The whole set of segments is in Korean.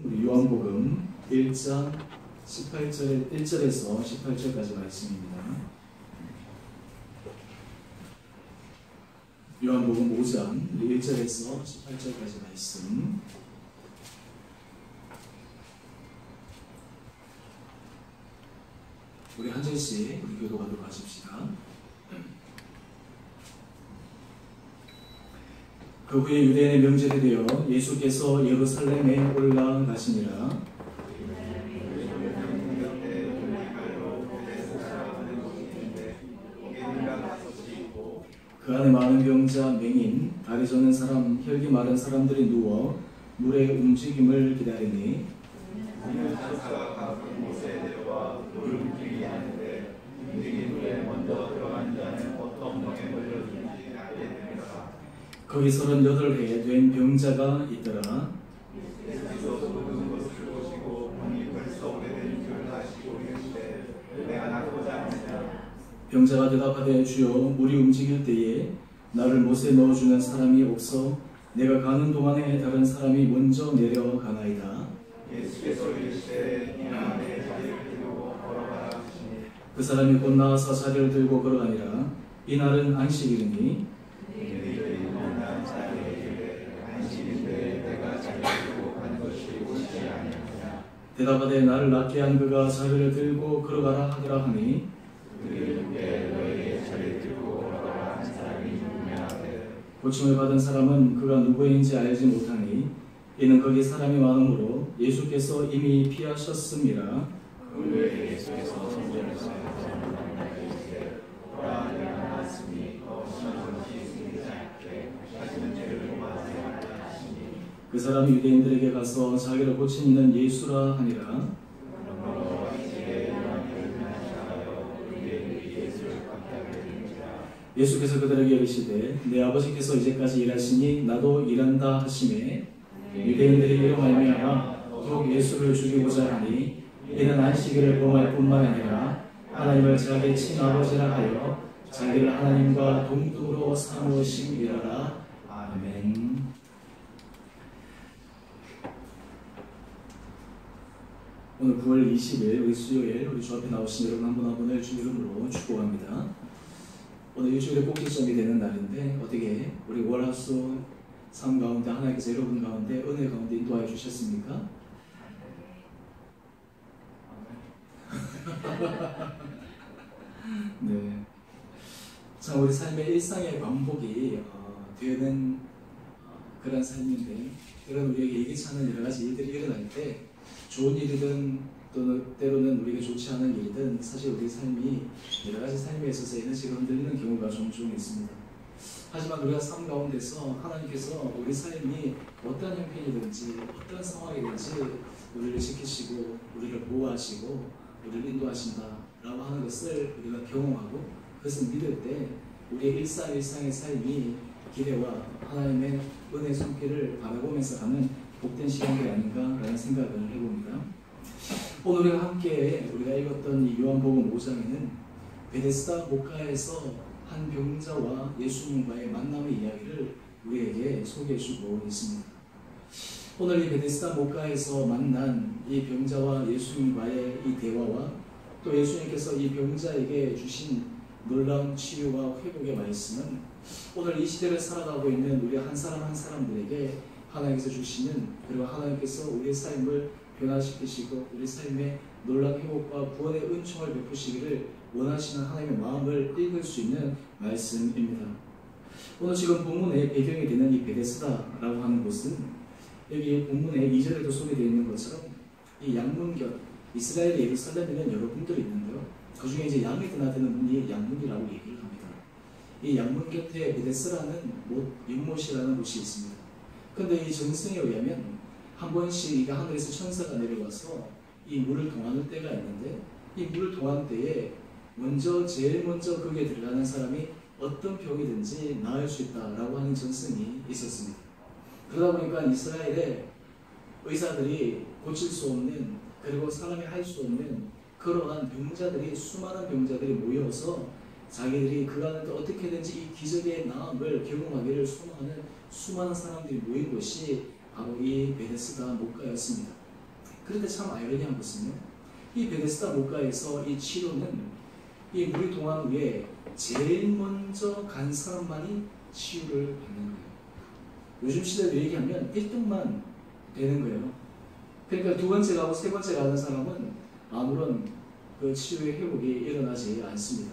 우리 요한복음 1장 1절에서 18절까지 말씀입니다. 요한복음 5장 1절에서 18절까지 말씀. 우리 한 절씩 우리 교도하도록 하십시다. 그 후에 유대인의 명절이 되어 예수께서 예루살렘에 올라가시니라. 그 안에 많은 병자, 맹인, 다리 저는 사람, 혈기 마른 사람들이 누워 물의 움직임을 기다리니 거기 38해 된 병자가 있더라. 병자가 대답하되 주여 물이 움직일 때에 나를 못에 넣어주는 사람이 없어 내가 가는 동안에 다른 사람이 먼저 내려가나이다. 그 사람이 곧 나와서 자리를 들고 걸어가니라. 이날은 안식일이니 대답하되 나를 낫게 한 그가 자리를 들고 걸어가라 하더라 하니 고침을 받은 사람은 그가 누구인지 알지 못하니 이는 거기 사람이 많으므로 예수께서 이미 피하셨음이라. 그 사람이 유대인들에게 가서 자기를 고친 이는 예수라 하니라. 예수께서 그들에게 이르시되 내 아버지께서 이제까지 일하시니 나도 일한다 하시매 유대인들이 이로 말미암아 더욱 예수를 죽이고자 하니 이는 안식일을 범할 뿐만 아니라 하나님을 자기 친아버지라 하여 자기를 하나님과 동등으로 삼으심이라. 아멘. 오늘 9월 20일 우리 수요일 우리 주 앞에 나오신 여러분 한 분 한 분을 주 이름으로 축복합니다. 오늘 일주일의 꼭지점이 되는 날인데 어떻게 우리 월화수 삶 가운데 하나님께서 여러분 가운데 은혜 가운데 인도하여 주셨습니까? 네. 참 우리 삶의 일상의 반복이 되는 그런 삶인데 때로는 우리에게 예기치 않은 여러 가지 일들이 일어날 때 좋은 일이든 또는 때로는 우리에게 좋지 않은 일이든 사실 우리 삶이 여러 가지 삶에 있어서 에너지가 흔들리는 경우가 종종 있습니다. 하지만 우리가 삶 가운데서 하나님께서 우리 삶이 어떤 형편이든지 어떤 상황이든지 우리를 지키시고 우리를 보호하시고 우리를 인도하신다라고 하는 것을 우리가 경험하고 그것을 믿을 때 우리의 일상의 삶이 기대와 하나님의 은혜 손길을 바라보면서 가는 복된 시간이 아닌가라는 생각을 해봅니다. 오늘 우리가 함께 우리가 읽었던 이 요한복음 5장에는 베데스다 목가에서 한 병자와 예수님과의 만남의 이야기를 우리에게 소개해주고 있습니다. 오늘 이 베데스다 목가에서 만난 이 병자와 예수님과의 이 대화와 또 예수님께서 이 병자에게 주신 놀라운 치유와 회복의 말씀은 오늘 이 시대를 살아가고 있는 우리 한 사람 한 사람들에게 하나님께서 주시는 그리고 하나님께서 우리의 삶을 변화시키시고 우리 삶의 놀라운 회복과 구원의 은총을 베푸시기를 원하시는 하나님의 마음을 읽을 수 있는 말씀입니다. 오늘 지금 본문의 배경이 되는 이 베데스다라고 하는 곳은 여기 본문의 2절에도 소개되어 있는 것처럼 이 양문 곁 이스라엘 예루살렘에는 여러 분들이 있는데요. 그 중에 이제 양이 드나드는 문이 양문이라고 얘기를 합니다. 이 양문 곁에 베데스라는 연못이라는 곳이 있습니다. 그런데 이 정승에 의하면 한 번씩 이가 하늘에서 천사가 내려와서 이 물을 동하는 때가 있는데 이 물을 동하는 때에 제일 먼저 거기에 들어가는 사람이 어떤 병이든지 나을 수 있다라고 하는 전승이 있었습니다. 그러다 보니까 이스라엘의 의사들이 고칠 수 없는 그리고 사람이 할 수 없는 그러한 병자들이 수많은 병자들이 모여서 자기들이 그간을 어떻게든지 이 기적의 나음을 경험하기를 소망하는 수많은 사람들이 모인 곳이 바로 이 베데스다 목가였습니다. 그런데 참 아이러니한 것은요, 이 베데스다 목가에서 이 치료는 이 물이 동한 후에 제일 먼저 간 사람만이 치유를 받는 거예요. 요즘 시대로 얘기하면 1등만 되는 거예요. 그러니까 두 번째 가고 세 번째 가는 사람은 아무런 그 치유의 회복이 일어나지 않습니다.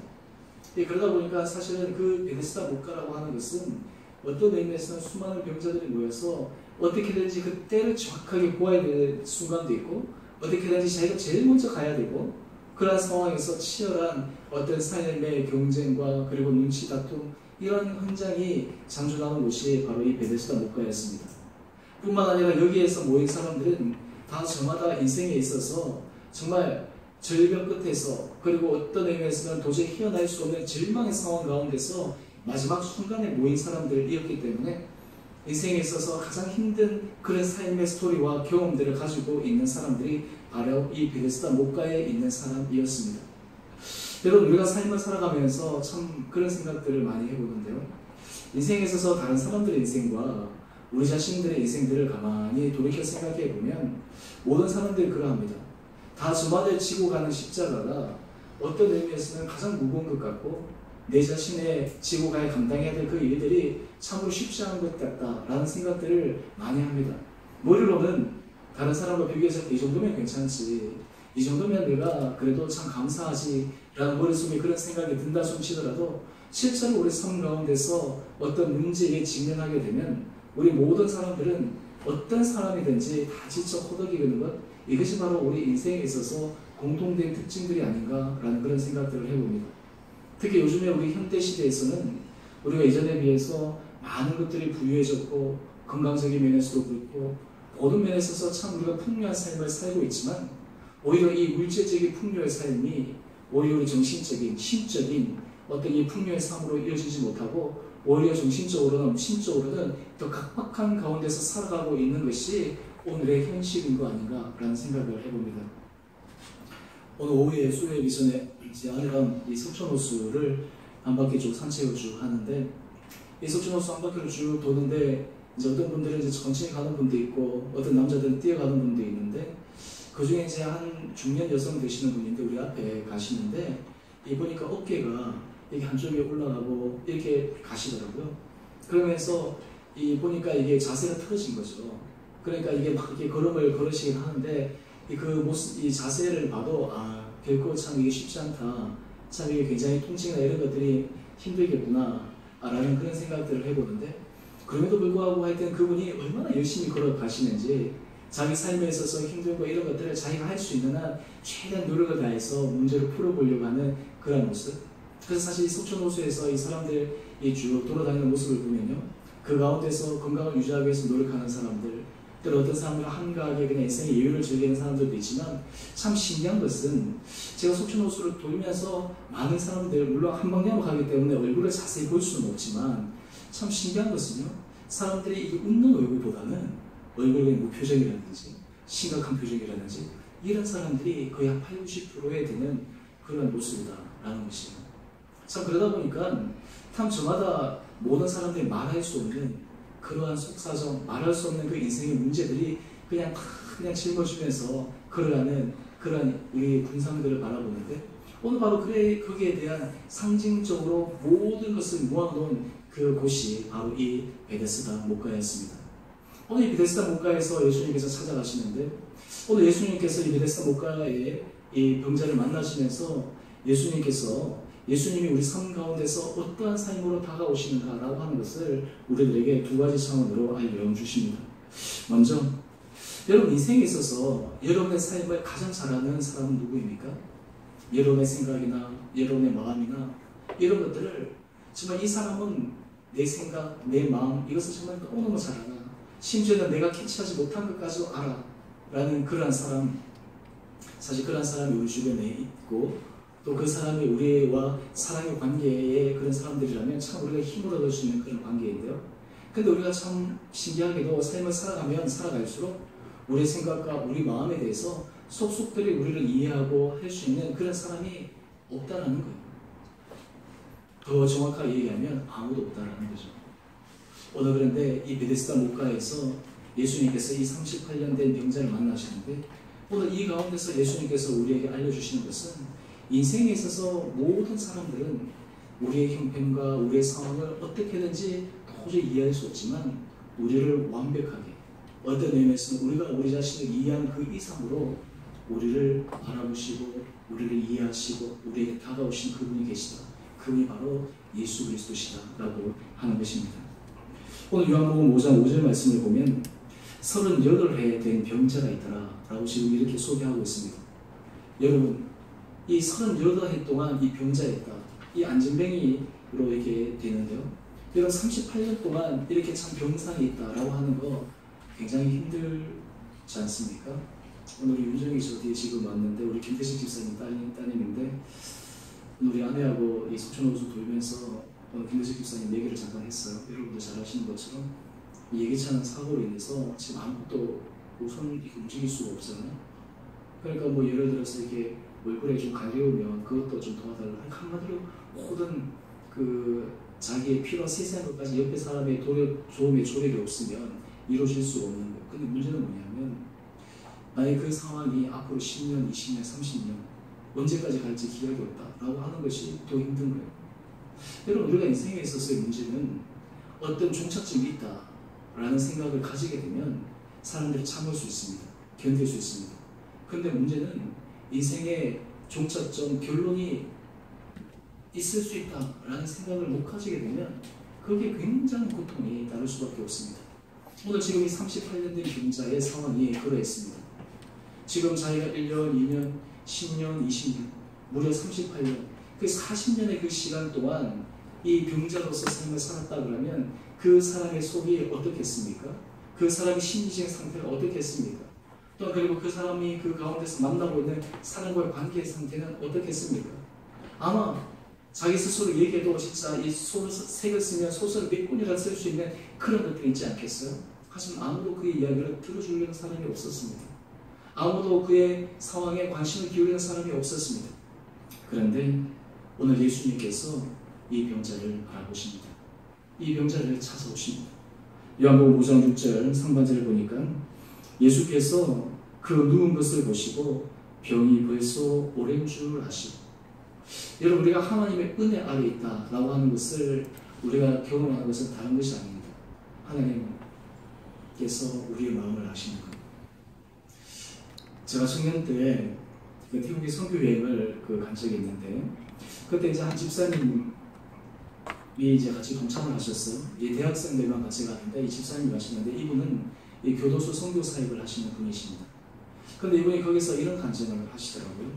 그러다 보니까 사실은 그 베데스다 목가라고 하는 것은 어떤 의미에서는 수많은 병자들이 모여서 어떻게든지 그 때를 정확하게 보아야 될 순간도 있고, 어떻게든지 자기가 제일 먼저 가야 되고, 그런 상황에서 치열한 어떤 삶의 경쟁과 그리고 눈치 다툼, 이런 현장이 장주나는 곳이 바로 이 베데스다 목가였습니다. 뿐만 아니라 여기에서 모인 사람들은 다 저마다 인생에 있어서 정말 절벽 끝에서, 그리고 어떤 의미에서는 도저히 헤어날 수 없는 절망의 상황 가운데서 마지막 순간에 모인 사람들이었기 때문에 인생에 있어서 가장 힘든 그런 삶의 스토리와 경험들을 가지고 있는 사람들이 바로 이 베데스다 목가에 있는 사람이었습니다. 여러분, 우리가 삶을 살아가면서 참 그런 생각들을 많이 해보는데요, 인생에 있어서 다른 사람들의 인생과 우리 자신들의 인생들을 가만히 돌이켜 생각해 보면 모든 사람들이 그러합니다. 다 저마다 지고 가는 십자가가 어떤 의미에서는 가장 무거운 것 같고, 내 자신의 지고 가야 감당해야 될 그 일들이 참으로 쉽지 않은 것 같다라는 생각들을 많이 합니다. 머리로는 다른 사람과 비교해서 이 정도면 괜찮지, 이 정도면 내가 그래도 참 감사하지 라는 머릿속에 그런 생각이 든다 좀 치더라도, 실제로 우리 삶 가운데서 어떤 문제에 직면하게 되면 우리 모든 사람들은 어떤 사람이든지 다 지쳐 호덕이는 것, 이것이 바로 우리 인생에 있어서 공통된 특징들이 아닌가라는 그런 생각들을 해봅니다. 특히 요즘에 우리 현대시대에서는 우리가 이전에 비해서 많은 것들이 부유해졌고, 건강적인 면에서도 그렇고, 모든 면에 있어서 참 우리가 풍요한 삶을 살고 있지만, 오히려 이 물질적인 풍요의 삶이 오히려 우리 정신적인, 심적인 어떤 이 풍요의 삶으로 이어지지 못하고, 오히려 정신적으로는, 심적으로는 더 각박한 가운데서 살아가고 있는 것이 오늘의 현실인 거 아닌가라는 생각을 해봅니다. 오늘 오후에 수요일 이전에 제 아내랑 이 석촌호수를 한 바퀴 쭉 산책을 쭉 하는데, 이 석촌호수 한 바퀴를 쭉 도는데 이제 어떤 분들은 이제 천천히 가는 분도 있고, 어떤 남자들은 뛰어가는 분도 있는데, 그 중에 이제 한 중년 여성 되시는 분인데 우리 앞에 가시는데, 이 보니까 어깨가 이게 한쪽에 올라가고 이렇게 가시더라고요. 그러면서 이 보니까 이게 자세가 틀어진 거죠. 그러니까 이게 막 이렇게 걸음을 걸으시긴 하는데, 그 모습, 이 자세를 봐도 결코 참 이게 쉽지 않다, 참 이게 굉장히 통증이나 이런 것들이 힘들겠구나 라는 그런 생각들을 해보는데, 그럼에도 불구하고 하여튼 그분이 얼마나 열심히 걸어가시는지, 자기 삶에 있어서 힘들고 이런 것들을 자기가 할 수 있는 한 최대한 노력을 다해서 문제를 풀어보려고 하는 그런 모습. 그래서 사실 이 석촌호수에서 이 사람들이 쭉 돌아다니는 모습을 보면요, 그 가운데서 건강을 유지하기 위해서 노력하는 사람들, 또 어떤 사람들은 한가하게 그냥 인생의 여유를 즐기는 사람들도 있지만, 참 신기한 것은 제가 석촌호수를 돌면서 많은 사람들, 물론 한방향으로 가기 때문에 얼굴을 자세히 볼 수는 없지만, 참 신기한 것은요, 사람들이 이 웃는 얼굴보다는 얼굴의 무표정이라든지 심각한 표정이라든지 이런 사람들이 거의 한 80~90%에 되는 그런 모습이다라는 것이에요. 참 그러다 보니까 참 저마다 모든 사람들이 말할 수 없는 그러한 속사정, 말할 수 없는 그 인생의 문제들이 그냥 짊어지면서 걸어가는 그런 우리 군상들을 바라보는데, 오늘 바로 거기에 대한 상징적으로 모든 것을 모아놓은 그 곳이 바로 이 베데스다 목가였습니다. 오늘 이 베데스다 목가에서 예수님께서 찾아가시는데, 오늘 예수님께서 이 베데스다 목가에 이 병자를 만나시면서 예수님이 우리 삶 가운데서 어떠한 삶으로 다가오시는가라고 하는 것을 우리들에게 두 가지 차원으로 알려주십니다. 먼저, 여러분 인생에 있어서 여러분의 삶을 가장 잘 아는 사람은 누구입니까? 여러분의 생각이나 여러분의 마음이나 이런 것들을 정말 이 사람은 내 생각, 내 마음, 이것을 정말 너무너무 잘 알아. 심지어는 내가 캐치하지 못한 것까지도 알아 라는 그러한 사람, 사실 그러한 사람이 우리 주변에 있고, 또 그 사람이 우리와 사랑의 관계의 그런 사람들이라면 참 우리가 힘을 얻을 수 있는 그런 관계인데요. 근데 우리가 참 신기하게도 삶을 살아가면 살아갈수록 우리의 생각과 우리 마음에 대해서 속속들이 우리를 이해하고 할 수 있는 그런 사람이 없다라는 거예요. 더 정확하게 얘기하면 아무도 없다라는 거죠. 오늘 그런데 이 베데스다 목가에서 예수님께서 이 38년 된 병자를 만나시는데, 오늘 이 가운데서 예수님께서 우리에게 알려주시는 것은 인생에 있어서 모든 사람들은 우리의 형편과 우리의 상황을 어떻게든지 도저히 이해할 수 없지만 우리를 완벽하게 어떤 의미에서는 우리가 우리 자신을 이해하는 그 이상으로 우리를 바라보시고 우리를 이해하시고 우리에게 다가오신 그분이 계시다. 그분이 바로 예수 그리스도시다라고 하는 것입니다. 오늘 요한복음 5장 5절 말씀을 보면 38해 된 병자가 있더라 라고 지금 이렇게 소개하고 있습니다. 여러분, 이 38해 동안 이 병자였다. 이 안진뱅이로 이렇게 되는데요. 여러분 38년 동안 이렇게 참 병상에 있다라고 하는 거 굉장히 힘들지 않습니까? 오늘 우리 윤정이 저 뒤에 지금 왔는데 우리 김태식 집사님 따님인데 우리 아내하고 이 속초노수 돌면서 오늘 김태식 집사님 얘기를 잠깐 했어요. 여러분들 잘 아시는 것처럼 이 예기치 않은 사고로 인해서 지금 아무것도 우선 움직일 수가 없잖아요. 그러니까 뭐 예를 들어서 이렇게 얼굴에 좀 가려우면 그것도 좀 도와달라. 한마디로 모든 그 자기의 필요한 세세한 것까지 옆에 사람의 도움의 조력이 없으면 이루어질 수 없는 거예요. 근데 문제는 뭐냐면 만약에 그 상황이 앞으로 10년, 20년, 30년 언제까지 갈지 기약이 없다라고 하는 것이 더 힘든 거예요. 여러분 우리가 인생에 있어서의 문제는 어떤 종착점이 있다라는 생각을 가지게 되면 사람들이 참을 수 있습니다. 견딜 수 있습니다. 근데 문제는 인생의 종착점, 결론이 있을 수 있다라는 생각을 못 가지게 되면 그게 굉장히 고통이 따를 수밖에 없습니다. 오늘 지금 이 38년 된 병자의 상황이 그러했습니다. 지금 자기가 1년, 2년, 10년, 20년, 무려 38년, 그 40년의 그 시간 동안 이 병자로서 삶을 살았다 그러면 그 사람의 속이 어떻겠습니까? 그 사람의 심리적 상태가 어떻겠습니까? 또 그리고 그 사람이 그 가운데서 만나고 있는 사람과의 관계의 상태는 어떻겠습니까? 아마 자기 스스로 얘기해도 진짜 이 책을 쓰면 소설을 몇 권이나 쓸 수 있는 그런 것들이 있지 않겠어요? 하지만 아무도 그의 이야기를 들어주려는 사람이 없었습니다. 아무도 그의 상황에 관심을 기울이는 사람이 없었습니다. 그런데 오늘 예수님께서 이 병자를 알아보십니다. 이 병자를 찾아오십니다. 요한복음 5장 6절 상반절을 보니까 예수께서 그 누운 것을 보시고 병이 벌써 오랜 줄 아시고, 여러분 우리가 하나님의 은혜 아래 있다라고 하는 것을 우리가 경험하는 것은 다른 것이 아닙니다. 하나님께서 우리의 마음을 아시는 거예요. 제가 청년 때 태국의 선교 여행을 간 적이 있는데 그때 이제 한 집사님이 이제 같이 동참을 하셨어요. 이 대학생들만 같이 가는데 이 집사님이 가시는데 이분은 이 교도소 선교 사역을 하시는 분이십니다. 근데 이분이 거기서 이런 간증을 하시더라고요.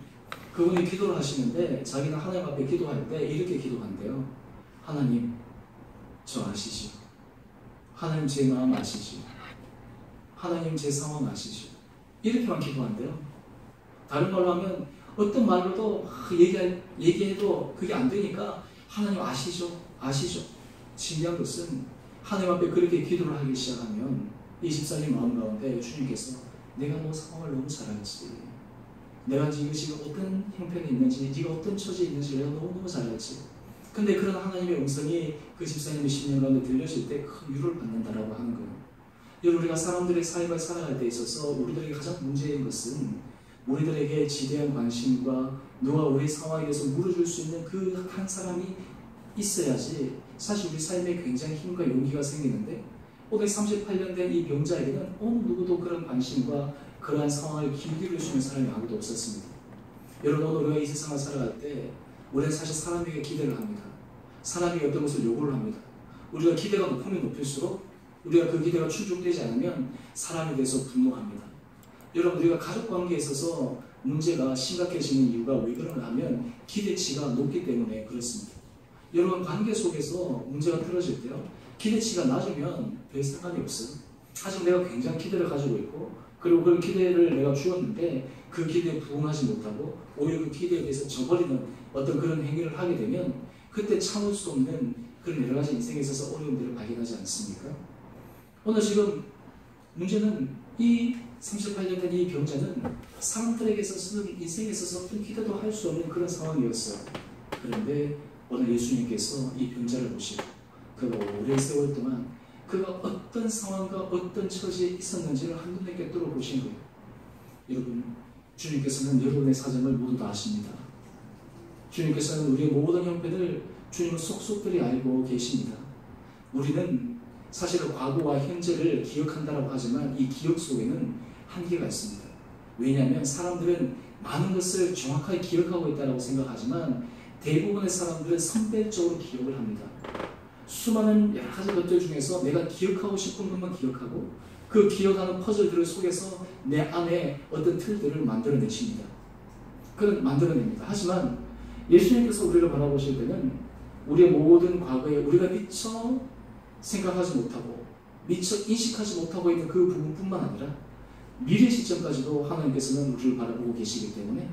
그분이 기도를 하시는데 자기는 하나님 앞에 기도할 때 이렇게 기도한대요. 하나님, 저 아시죠? 하나님 제 마음 아시죠? 하나님 제 상황 아시죠? 이렇게만 기도한대요. 다른 말로 하면 어떤 말로도 얘기해도 그게 안 되니까 하나님 아시죠? 아시죠? 신기한 것은 하나님 앞에 그렇게 기도를 하기 시작하면 이 집사님 마음 가운데 주님께서 내가 너 상황을 너무 잘 알지. 내가 지금 어떤 형편이 있는지, 네가 어떤 처지에 있는지 내가 너무너무 잘 알지. 근데 그런 하나님의 음성이 그 집사님의 심령 가운데 들려질 때 큰 위로를 받는다라고 하는 거예요. 여러분 우리가 사람들의 사역을 살아갈 때 있어서 우리들에게 가장 문제인 것은 우리들에게 지대한 관심과 누가 우리 상황에 대해서 물어줄 수 있는 그 한 사람이 있어야지 사실 우리 삶에 굉장히 힘과 용기가 생기는데 오늘 38년 된 이 병자에게는 어느 누구도 그런 관심과 그러한 상황을 기울여 주는 사람이 아무도 없었습니다. 여러분 오늘 우리가 이 세상을 살아갈 때 우리는 사실 사람에게 기대를 합니다. 사람에게 어떤 것을 요구를 합니다. 우리가 기대가 높으면 높을수록 우리가 그 기대가 충족되지 않으면 사람에 대해서 분노합니다. 여러분 우리가 가족관계에 있어서 문제가 심각해지는 이유가 왜 그러냐 하면 기대치가 높기 때문에 그렇습니다. 여러분 관계 속에서 문제가 틀어질 때요 기대치가 낮으면 별 상관이 없어요. 하지만 내가 굉장히 기대를 가지고 있고 그리고 그 기대를 내가 주었는데 그 기대에 부응하지 못하고 오히려 그 기대에 대해서 저버리는 어떤 그런 행위를 하게 되면 그때 참을 수 없는 그런 여러 가지 인생에 있어서 어려움들을 발견하지 않습니까? 오늘 지금 문제는 이 38년 된 이 병자는 사람들에게 있어서는 인생에 있어서 어떤 기대도 할 수 없는 그런 상황이었어요. 그런데 오늘 예수님께서 이 병자를 보시고 그가 오랜 세월 동안 그가 어떤 상황과 어떤 처지에 있었는지를 한눈에 꿰뚫어 보신 거예요. 여러분 주님께서는 여러분의 사정을 모두 다 아십니다. 주님께서는 우리의 모든 형편을 주님은 속속들이 알고 계십니다. 우리는 사실은 과거와 현재를 기억한다고 하지만 이 기억 속에는 한계가 있습니다. 왜냐하면 사람들은 많은 것을 정확하게 기억하고 있다고 생각하지만 대부분의 사람들은 선별적으로 기억을 합니다. 수많은 여러 가지 것들 중에서 내가 기억하고 싶은 것만 기억하고 그 기억하는 퍼즐들을 속에서 내 안에 어떤 틀들을 만들어냅니다. 하지만 예수님께서 우리를 바라보실 때는 우리의 모든 과거에 우리가 미처 생각하지 못하고 미처 인식하지 못하고 있는 그 부분뿐만 아니라 미래 시점까지도 하나님께서는 우리를 바라보고 계시기 때문에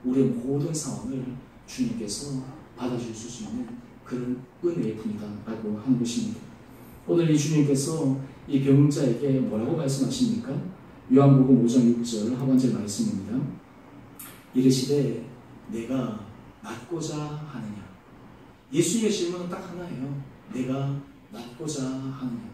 우리의 모든 상황을 주님께서 받아주실 수 있는 그런 은혜의 분이다 라고 하는 것입니다. 오늘 이 주님께서 이 병자에게 뭐라고 말씀하십니까? 요한복음 5장 6절 하반절 말씀입니다. 이르시되 내가 낫고자 하느냐. 예수님의 질문은 딱 하나예요. 내가 낫고자 하느냐.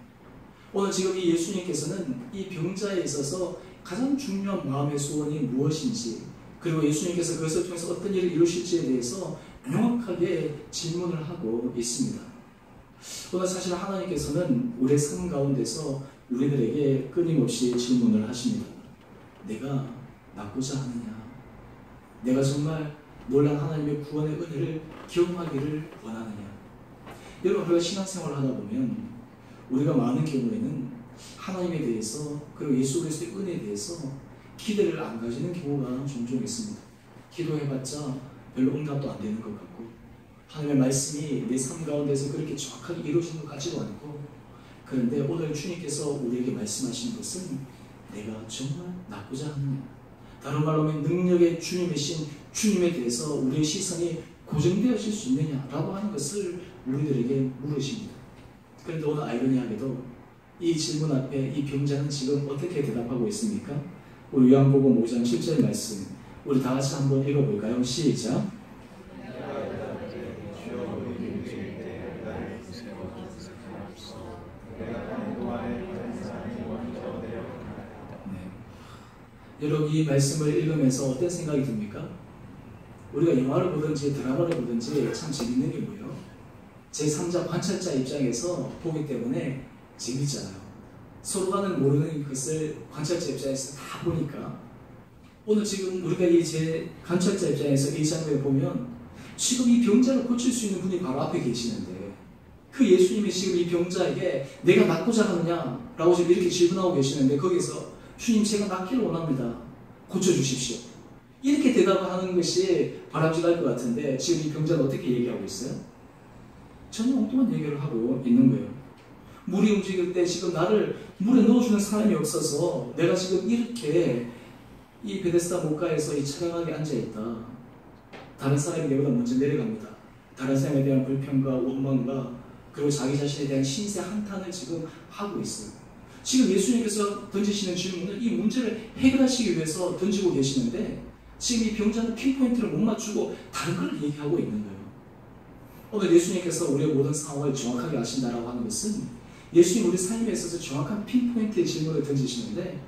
오늘 지금 이 예수님께서는 이 병자에 있어서 가장 중요한 마음의 소원이 무엇인지, 그리고 예수님께서 그것을 통해서 어떤 일을 이루실지에 대해서 명확하게 질문을 하고 있습니다. 오늘 사실 하나님께서는 우리의 삶 가운데서 우리들에게 끊임없이 질문을 하십니다. 내가 낫고자 하느냐? 내가 정말 놀란 하나님의 구원의 은혜를 경험하기를 원하느냐? 여러분, 우리가 신앙생활을 하다 보면 우리가 많은 경우에는 하나님에 대해서 그리고 예수 그리스도의 은혜에 대해서 기대를 안 가지는 경우가 종종 있습니다. 기도해봤자 별로 응답도 안 되는 것 같고 하나님의 말씀이 내 삶 가운데서 그렇게 정확하게 이루어지는 것 같지도 않고, 그런데 오늘 주님께서 우리에게 말씀하시는 것은 내가 정말 낫고자 하느냐. 다른 말로 하면 능력의 주님이신 주님에 대해서 우리의 시선이 고정되어질 수 있느냐라고 하는 것을 우리들에게 물으십니다. 그런데 오늘 아이러니하게도 이 질문 앞에 이 병자는 지금 어떻게 대답하고 있습니까? 우리 요한복음 5장 7절 말씀 우리 다 같이 한번 읽어볼까요? 시작. 여러분, 이 말씀을 읽으면서 어떤 생각이 듭니까? 우리가 영화를 보든지 드라마를 보든지 참 재밌는 게 뭐예요? 제3자 관찰자 입장에서 보기 때문에 재밌잖아요. 서로가는 모르는 것을 관찰자 입장에서 다 보니까, 오늘 지금 우리가 이 관찰자 입장에서 이 장면을 보면 지금 이 병자를 고칠 수 있는 분이 바로 앞에 계시는데 그 예수님이 지금 이 병자에게 내가 낫고자 하느냐 라고 지금 이렇게 질문하고 계시는데 거기서 주님, 제가 낫기를 원합니다. 고쳐주십시오. 이렇게 대답하는 것이 바람직할 것 같은데 지금 이 병자는 어떻게 얘기하고 있어요? 전혀 엉뚱한 얘기를 하고 있는 거예요. 물이 움직일 때 지금 나를 물에 넣어주는 사람이 없어서 내가 지금 이렇게 이 베데스다 목가에서 이 차량하게 앉아있다. 다른 사람이 내보다 먼저 내려갑니다. 다른 사람에 대한 불평과 원망과 그리고 자기 자신에 대한 신세 한탄을 지금 하고 있어요. 지금 예수님께서 던지시는 질문은 이 문제를 해결하시기 위해서 던지고 계시는데 지금 이 병자는 핀포인트를 못 맞추고 다른 걸 얘기하고 있는 거예요. 오늘 예수님께서 우리의 모든 상황을 정확하게 아신다라고 하는 것은 예수님 우리 삶에 있어서 정확한 핀포인트의 질문을 던지시는데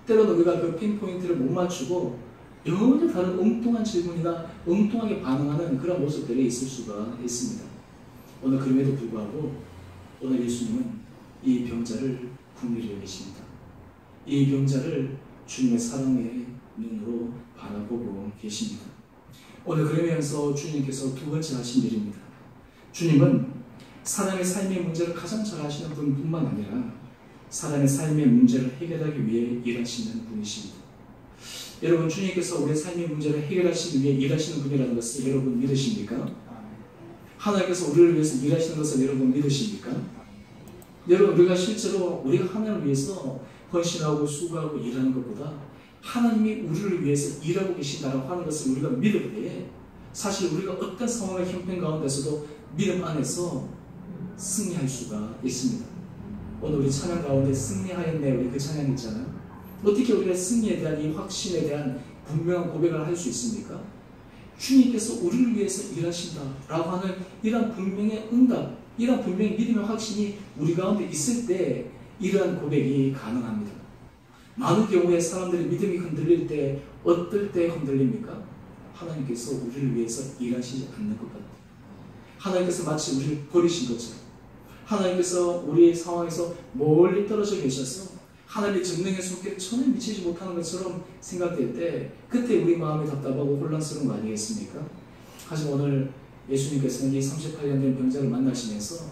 때로는 우리가 그 핀포인트를 못 맞추고 전혀 다른 엉뚱한 질문이나 엉뚱하게 반응하는 그런 모습들이 있을 수가 있습니다. 오늘 그럼에도 불구하고 오늘 예수님은 이 병자를 긍휼히 여기십니다. 이 병자를 주님의 사랑의 눈으로 바라보고 계십니다. 오늘 그러면서 주님께서 두 번째 하신 일입니다. 주님은 사람의 삶의 문제를 가장 잘 아시는 분뿐만 아니라 사람의 삶의 문제를 해결하기 위해 일하시는 분이십니다. 여러분, 주님께서 우리의 삶의 문제를 해결하시기 위해 일하시는 분이라는 것을 여러분 믿으십니까? 하나님께서 우리를 위해서 일하시는 것을 여러분 믿으십니까? 여러분, 우리가 실제로 우리가 하나님을 위해서 헌신하고 수고하고 일하는 것보다 하나님이 우리를 위해서 일하고 계신다라고 하는 것을 우리가 믿을 때에 사실 우리가 어떤 상황의 형편 가운데서도 믿음 안에서 승리할 수가 있습니다. 오늘 우리 찬양 가운데 승리하였네, 우리 그 찬양 있잖아요. 어떻게 우리가 승리에 대한 이 확신에 대한 분명한 고백을 할 수 있습니까? 주님께서 우리를 위해서 일하신다라고 하는 이러한 분명의 응답, 이러한 분명히 믿음의 확신이 우리 가운데 있을 때 이러한 고백이 가능합니다. 많은 경우에 사람들이 믿음이 흔들릴 때 어떨 때 흔들립니까? 하나님께서 우리를 위해서 일하시지 않는 것 같아요. 하나님께서 마치 우리를 버리신 것처럼, 하나님께서 우리의 상황에서 멀리 떨어져 계셔서 하나님의 전능의 손길에 전혀 미치지 못하는 것처럼 생각될 때, 그때 우리 마음이 답답하고 혼란스러운 거 아니겠습니까? 하지만 오늘 예수님께서는 이 38년 된 병자를 만나시면서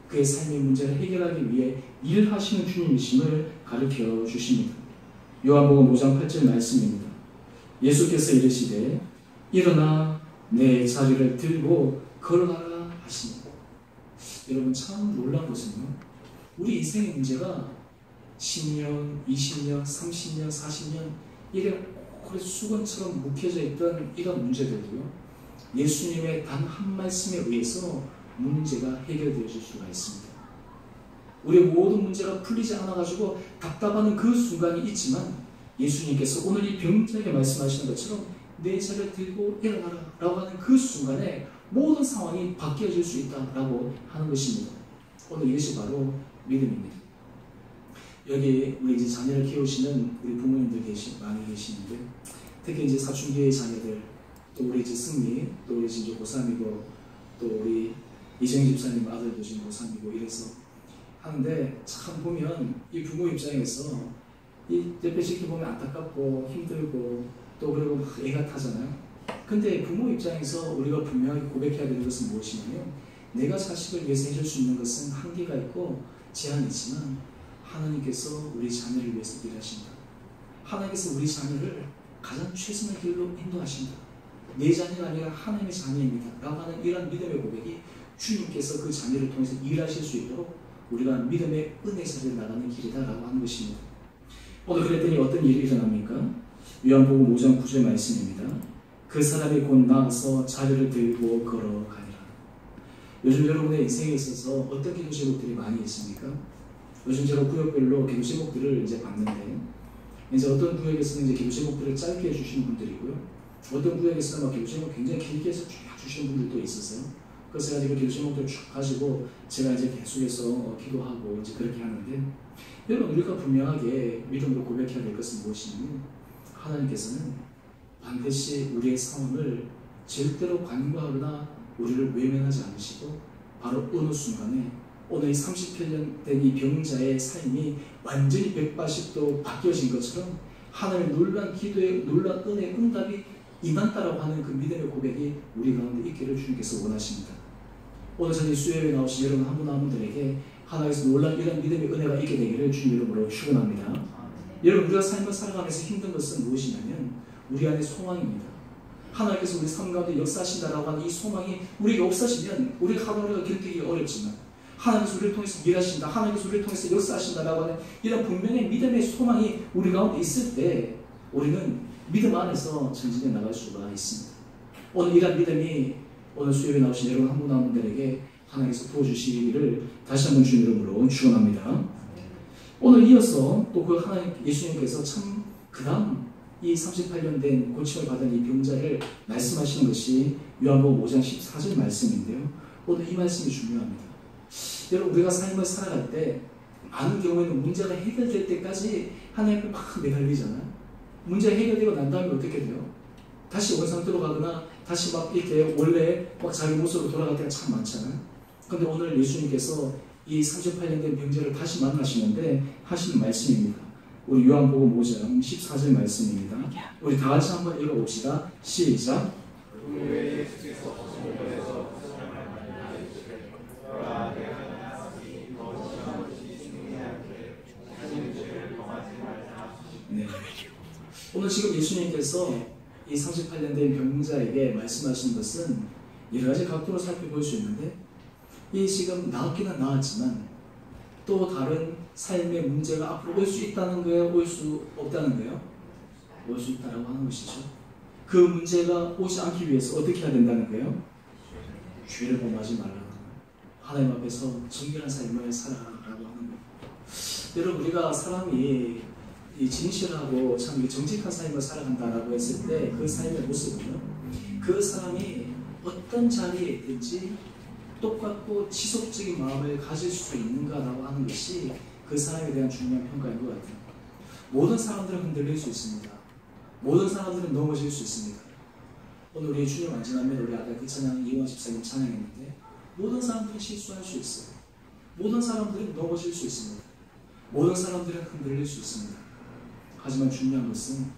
그의 삶의 문제를 해결하기 위해 일하시는 주님이심을 가르쳐 주십니다. 요한복음 5장 8절 말씀입니다. 예수께서 이르시되 일어나 내 자리를 들고 걸어가라 하십니다. 여러분, 참 놀라운 것은요, 우리 인생의 문제가 10년, 20년, 30년, 40년 이래 오래 수건처럼 묵혀져 있던 이런 문제들도요, 예수님의 단 한 말씀에 의해서 문제가 해결되어질 수가 있습니다. 우리의 모든 문제가 풀리지 않아가지고 답답하는 그 순간이 있지만, 예수님께서 오늘 이 병자에게 말씀하시는 것처럼 내 자리를 들고 일어나라 라고 하는 그 순간에 모든 상황이 바뀌어질 수 있다라고 하는 것입니다. 오늘 이것이 바로 믿음입니다. 여기 우리 이제 자녀를 키우시는 우리 부모님들 많이 계시는데, 특히 이제 사춘기의 자녀들, 또 우리 이제 승리, 또 우리 이제 고3이고, 또 우리 이정희 집사님 아들도 지금 고3이고 이래서 하는데, 참 보면 이 부모 입장에서 이 옆에 지켜보면 안타깝고 힘들고 또 그리고 막 애가 타잖아요. 근데 부모 입장에서 우리가 분명하게 고백해야 되는 것은 무엇이냐면, 내가 자식을 위해서 해줄 수 있는 것은 한계가 있고 제한이 있지만 하나님께서 우리 자녀를 위해서 일하신다. 하나님께서 우리 자녀를 가장 최선의 길로 인도하신다. 내 자녀가 아니라 하나님의 자녀입니다 라고 하는 이런 믿음의 고백이 주님께서 그 자녀를 통해서 일하실 수 있도록 우리가 믿음의 은혜 자리에 나가는 길이다 라고 하는 것입니다. 오늘 그랬더니 어떤 일이 일어납니까? 요한복음 5장 9절 말씀입니다. 그 사람이 곧 나와서 자리를 들고 걸어가니라. 요즘 여러분의 인생에 있어서 어떤 기도 제목들이 많이 있습니까? 요즘 제가 구역별로 기도 제목들을 이제 봤는데, 이제 어떤 구역에서는 이제 기도 제목들을 짧게 해주시는 분들이고요, 어떤 구역에서는 막 기도 제목 굉장히 길게 해서 쭉 주시는 분들도 있었어요. 그래서 제가 지금 기도 제목들을 쭉 가지고 제가 이제 계속해서 기도하고 이제 그렇게 하는데, 여러분, 우리가 분명하게 믿음으로 고백해야 될 것은 무엇이냐면, 하나님께서는 반드시 우리의 상황을 절대로 간과하거나 우리를 외면하지 않으시고, 바로 어느 순간에 오늘 이 30년 된 이 병자의 삶이 완전히 180도 바뀌어진 것처럼 하나님의 놀란 기도에 놀란 은혜의 응답이 임한다라고 하는 그 믿음의 고백이 우리 가운데 있기를 주님께서 원하십니다. 오늘 저희 수요일에 나오신 여러분 한 분 한 분들에게 하나님께서 놀란 이런 믿음의 은혜가 있게 되기를 주님 이름으로 축원합니다. 여러분, 우리가 삶을 살아가면서 힘든 것은 무엇이냐면 우리 안에 소망입니다. 하나님께서 우리 삶 가운데 역사하신다라고 하는 이 소망이 우리에게 없어지면 우리가 하루하루가 견디기 어렵지만, 하나님께서 우리를 통해서 일하신다, 하나님께서 우리를 통해서 역사하신다라고 하는 이런 분명히 믿음의 소망이 우리 가운데 있을 때 우리는 믿음 안에서 전진해 나갈 수가 있습니다. 오늘 이런 믿음이 오늘 수요일에 나오신 여러분 한 분 한 분들에게 하나님께서 도와주시기를 다시 한번 주님 이름으로 축원합니다. 오늘 이어서 또 그 하나님 예수님께서 참 그 다음 이 38년 된 고침을 받은 이 병자를 말씀하시는 것이 요한복음 5장 14절 말씀인데요. 오늘 이 말씀이 중요합니다. 여러분, 우리가 삶을 살아갈 때 많은 경우에는 문제가 해결될 때까지 하나님께 막 매달리잖아요. 문제가 해결되고 난 다음에 어떻게 돼요? 다시 원상태로 가거나 다시 막 이렇게 원래 막 자기 모습으로 돌아갈 때가 참 많잖아요. 근데 오늘 예수님께서 이 38년 된 병자를 다시 만나시는데 하시는 말씀입니다. 우리 요한복음 5장 14절 말씀입니다. 우리 다 같이 한번 읽어봅시다. 시작. 네. 오늘 지금 예수님께서 이 38년 된 병자에게 말씀하신 것은 여러 가지 각도로 살펴볼 수 있는데, 이 지금 나았기는 나았지만 또 다른 삶의 문제가 앞으로 올 수 있다는 거예요? 올 수 없다는 거예요? 올 수 있다라고 하는 것이죠. 그 문제가 오지 않기 위해서 어떻게 해야 된다는 거예요? 죄를 범하지 말라는 거예요. 하나님 앞에서 정결한 삶을 살아가라고 하는 거예요. 여러분, 우리가 사람이 이 진실하고 참 정직한 삶을 살아간다라고 했을 때 그 삶의 모습은요, 그 사람이 어떤 자리에 있든지 똑같고 지속적인 마음을 가질 수 있는가라고 하는 것이 그 사람에 대한 중요한 평가인 것 같아요. 모든 사람들은 흔들릴 수 있습니다. 모든 사람들은 넘어질 수 있습니다. 오늘 우리 주님 안전하면 우리 아까 그 찬양 이용화 집사님 찬양했는데 모든 사람들은 실수할 수 있어요. 모든 사람들은 넘어질 수 있습니다. 모든 사람들은 흔들릴 수 있습니다. 하지만 중요한 것은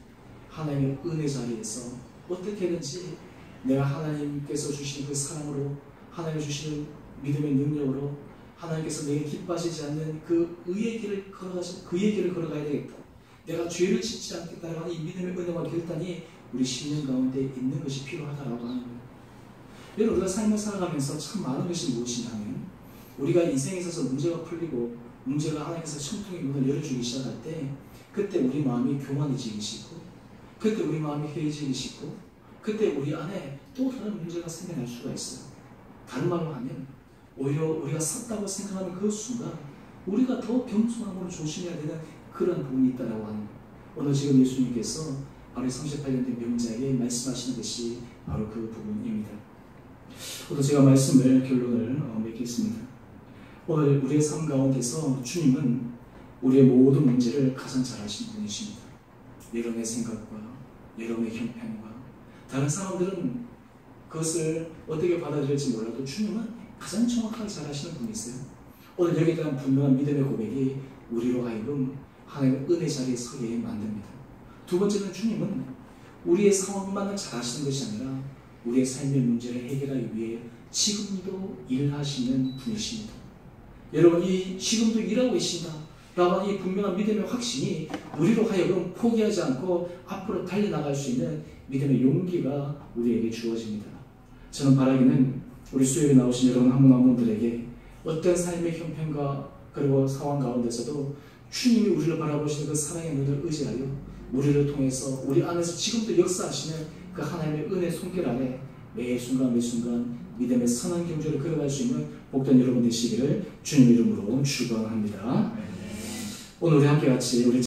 하나님의 은혜 자리에서 어떻게든지 내가 하나님께서 주신 그 사랑으로 하나님 주시는 믿음의 능력으로 하나님께서 내게 기뻐하시지 않는 그 의의 길을 걸어가야 되겠다. 내가 죄를 짓지 않겠다라고 하는 이 믿음의 은혜와 결단이 우리 심령 가운데 있는 것이 필요하다라고 하는 거예요. 여러분, 우리가 삶을 살아가면서 참 많은 것이 무엇이냐면 우리가 인생에 있어서 문제가 풀리고 문제가 하나님께서 청통의 문을 열어주기 시작할 때 그때 우리 마음이 교만해지기 쉽고 그때 우리 마음이 회의지기 쉽고 그때 우리 안에 또 다른 문제가 생겨날 수가 있어요. 다른 말로 하면 오히려 우리가 섰다고 생각하는 그 순간 우리가 더 겸손함으로 조심해야 되는 그런 부분이 있다고 하는 거예요. 오늘 지금 예수님께서 바로 38년 된 명자에게 말씀하시는 것이 바로 그 부분입니다. 오늘 제가 말씀을 결론을 맺겠습니다. 오늘 우리의 삶 가운데서 주님은 우리의 모든 문제를 가장 잘 아시는 분이십니다. 여러분의 생각과 여러분의 형편과 다른 사람들은 그것을 어떻게 받아들일지 몰라도 주님은 가장 정확하게 잘 아시는 분이세요. 오늘 여기에 대한 분명한 믿음의 고백이 우리로 하여금 하나님의 은혜 자리에 서게 만듭니다. 두 번째는 주님은 우리의 상황만을 잘 아시는 것이 아니라 우리의 삶의 문제를 해결하기 위해 지금도 일하시는 분이십니다. 여러분이 지금도 일하고 계신다 라고 하는 이 분명한 믿음의 확신이 우리로 하여금 포기하지 않고 앞으로 달려나갈 수 있는 믿음의 용기가 우리에게 주어집니다. 저는 바라기는 우리 수요일에 나오신 여러분 한 분 한 분들에게 어떤 삶의 형편과 그리고 상황 가운데서도 주님이 우리를 바라보시는 그 사랑의 눈을 의지하여 우리를 통해서 우리 안에서 지금도 역사하시는 그 하나님의 은혜 손길 아래 매 순간 매 순간 믿음의 선한 경주를 걸어갈 수 있는 복된 여러분 되시기를 주님 이름으로 축원합니다. 오늘 우리 함께 같이 우리